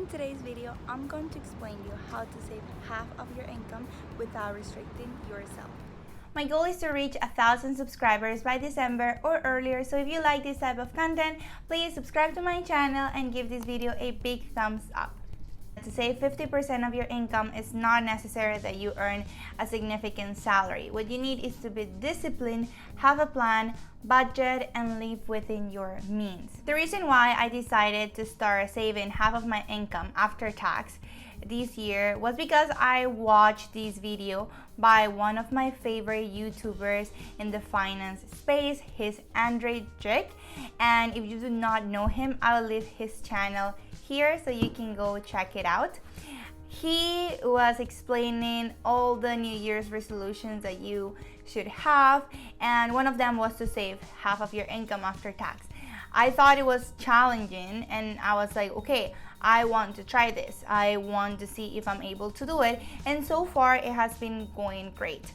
In today's video, I'm going to explain you how to save half of your income without restricting yourself. My goal is to reach 1,000 subscribers by December or earlier, so if you like this type of content, please subscribe to my channel and give this video a big thumbs up. To save 50% of your income is not necessary that you earn a significant salary. What you need is to be disciplined, have a plan, budget, and live within your means. The reason why I decided to start saving half of my income after tax this year was because I watched this video by one of my favorite YouTubers in the finance space. He's Andre Jick, and if you do not know him, I'll leave his channel here so you can go check it out. He was explaining all the New Year's resolutions that you should have, and one of them was to save half of your income after tax. I thought it was challenging, and I was like, okay, I want to try this. I want to see if I'm able to do it, and so far it has been going great.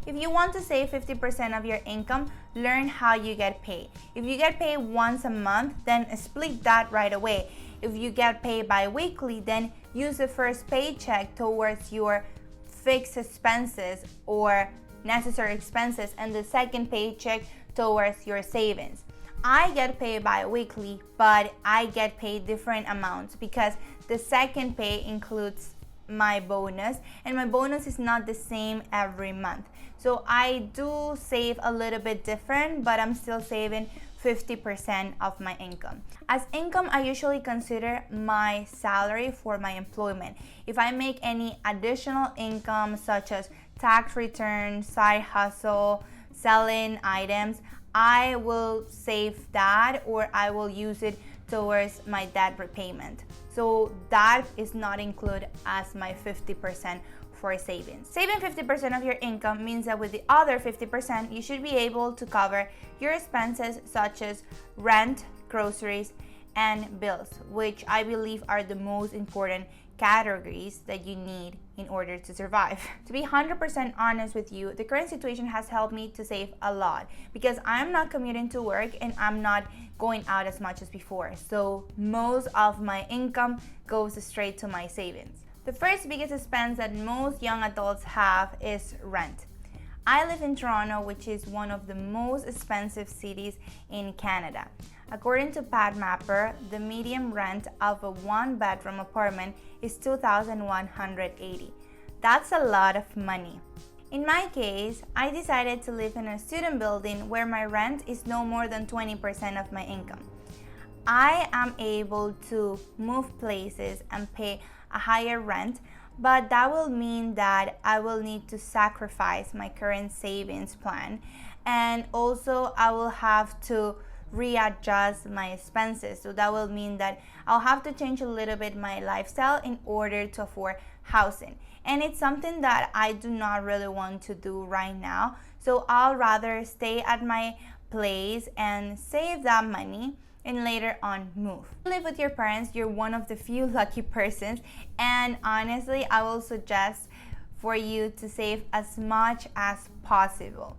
If you want to save 50% of your income, learn how you get paid. If you get paid once a month, then split that right away. If you get paid bi-weekly, then use the first paycheck towards your fixed expenses or necessary expenses and the second paycheck towards your savings. I get paid bi-weekly, but I get paid different amounts because the second pay includes my bonus, and my bonus is not the same every month. So I do save a little bit different, but I'm still saving 50% of my income. As income, I usually consider my salary for my employment. If I make any additional income such as tax returns, side hustle, selling items, I will save that or I will use it towards my debt repayment. So that is not included as my 50% for savings. Saving 50% of your income means that with the other 50%, you should be able to cover your expenses such as rent, groceries, and bills, which I believe are the most important categories that you need in order to survive. To be 100% honest with you, the current situation has helped me to save a lot because I'm not commuting to work and I'm not going out as much as before. So most of my income goes straight to my savings. The first biggest expense that most young adults have is rent. I live in Toronto, which is one of the most expensive cities in Canada. According to PadMapper, the median rent of a one-bedroom apartment is $2,180. That's a lot of money. In my case, I decided to live in a student building where my rent is no more than 20% of my income. I am able to move places and pay a higher rent, but that will mean that I will need to sacrifice my current savings plan, and also I will have to readjust my expenses. So that will mean that I'll have to change a little bit my lifestyle in order to afford housing. And it's something that I do not really want to do right now. So I'll rather stay at my place and save that money and later on move. If you live with your parents, you're one of the few lucky persons, and honestly, I will suggest for you to save as much as possible.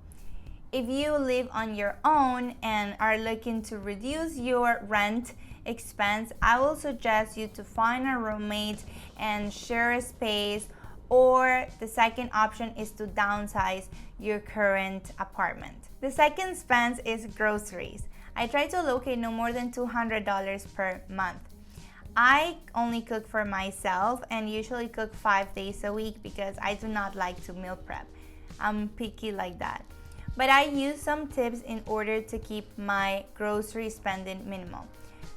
If you live on your own and are looking to reduce your rent expense, I will suggest you to find a roommate and share a space, or the second option is to downsize your current apartment. The second expense is groceries. I try to allocate no more than $200 per month. I only cook for myself and usually cook 5 days a week because I do not like to meal prep. I'm picky like that. But I use some tips in order to keep my grocery spending minimal.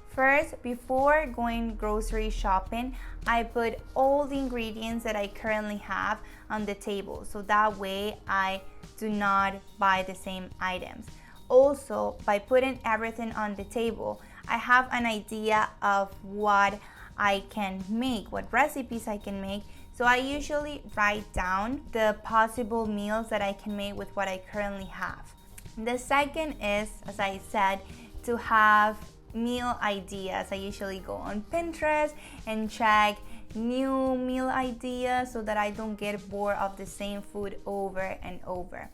First, before going grocery shopping, I put all the ingredients that I currently have on the table, so that way I do not buy the same items. Also, by putting everything on the table, I have an idea of what I can make, what recipes I can make. So I usually write down the possible meals that I can make with what I currently have. The second is, as I said, to have meal ideas. I usually go on Pinterest and check new meal ideas so that I don't get bored of the same food over and over.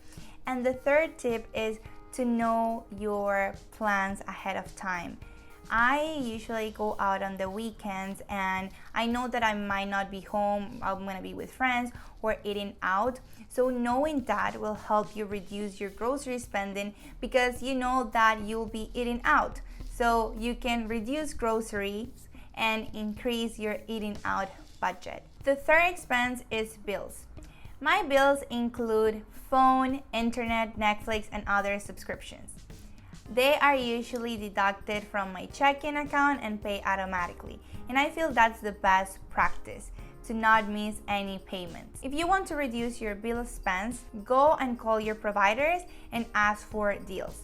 And the third tip is to know your plans ahead of time. I usually go out on the weekends and I know that I might not be home, I'm gonna be with friends or eating out. So knowing that will help you reduce your grocery spending because you know that you'll be eating out. So you can reduce groceries and increase your eating out budget. The third expense is bills. My bills include phone, internet, Netflix, and other subscriptions. They are usually deducted from my checking account and paid automatically. And I feel that's the best practice, to not miss any payments. If you want to reduce your bill expense, go and call your providers and ask for deals.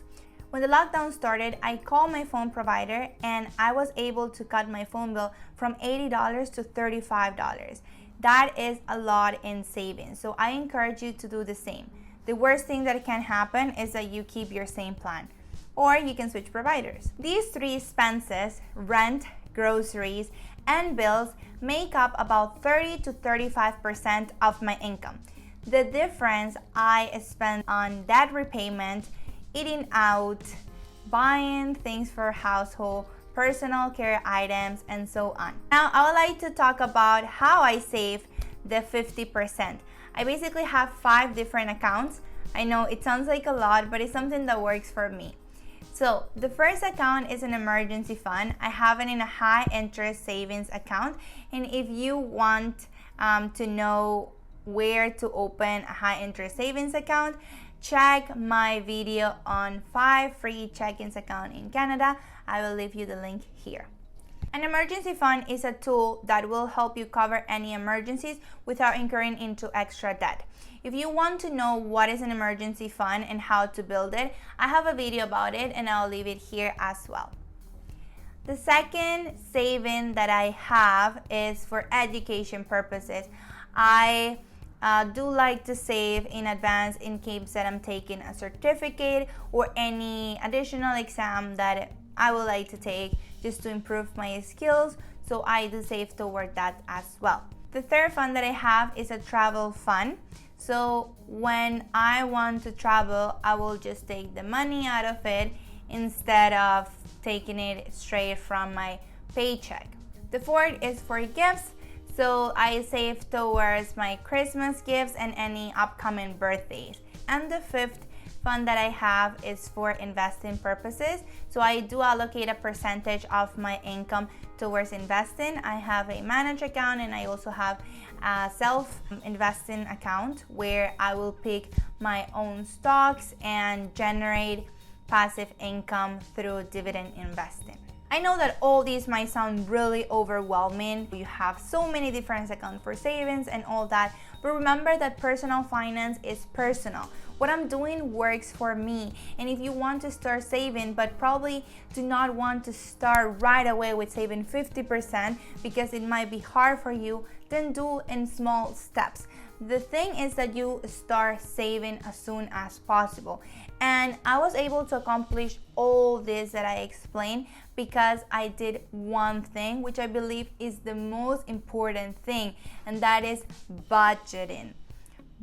When the lockdown started, I called my phone provider and I was able to cut my phone bill from $80 to $35. That is a lot in savings, so I encourage you to do the same. The worst thing that can happen is that you keep your same plan, or you can switch providers. These three expenses, rent, groceries, and bills, make up about 30 to 35% of my income. The difference I spend on debt repayment, eating out, buying things for household, personal care items, and so on. Now, I would like to talk about how I save the 50%. I basically have 5 different accounts. I know it sounds like a lot, but it's something that works for me. So the first account is an emergency fund. I have it in a high interest savings account. And if you want to know where to open a high interest savings account, check my video on 5 free check-ins account in Canada. I will leave you the link here. An emergency fund is a tool that will help you cover any emergencies without incurring into extra debt. If you want to know what is an emergency fund and how to build it, I have a video about it and I'll leave it here as well. The second saving that I have is for education purposes. I do like to save in advance in case that I'm taking a certificate or any additional exam that I would like to take just to improve my skills, so I do save toward that as well. The third fund that I have is a travel fund. So when I want to travel, I will just take the money out of it instead of taking it straight from my paycheck. The fourth is for gifts. So I save towards my Christmas gifts and any upcoming birthdays. And the fifth fund that I have is for investing purposes. So I do allocate a percentage of my income towards investing. I have a managed account and I also have a self-investing account where I will pick my own stocks and generate passive income through dividend investing. I know that all these might sound really overwhelming. You have so many different accounts for savings and all that, but remember that personal finance is personal. What I'm doing works for me, and if you want to start saving but probably do not want to start right away with saving 50% because it might be hard for you, then do in small steps. The thing is that you start saving as soon as possible. And I was able to accomplish all this that I explained because I did one thing, which I believe is the most important thing, and that is budgeting.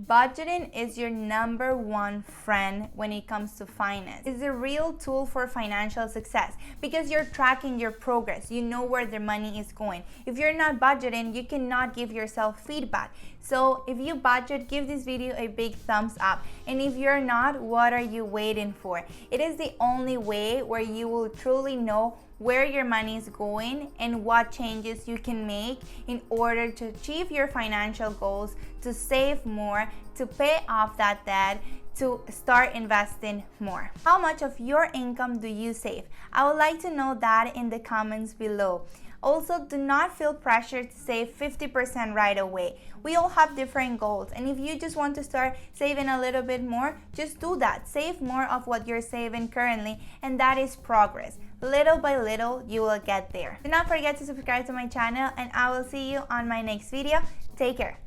Budgeting is your number one friend when it comes to finance. It's a real tool for financial success because you're tracking your progress. You know where the money is going. If you're not budgeting, you cannot give yourself feedback. So if you budget, give this video a big thumbs up. And if you're not, what are you waiting for? It is the only way where you will truly know where your money is going and what changes you can make in order to achieve your financial goals, to save more, to pay off that debt, to start investing more. How much of your income do you save? I would like to know that in the comments below. Also, do not feel pressured to save 50% right away. We all have different goals, and if you just want to start saving a little bit more, just do that. Save more of what you're saving currently, and that is progress. Little by little, you will get there. Do not forget to subscribe to my channel, and I will see you on my next video. Take care.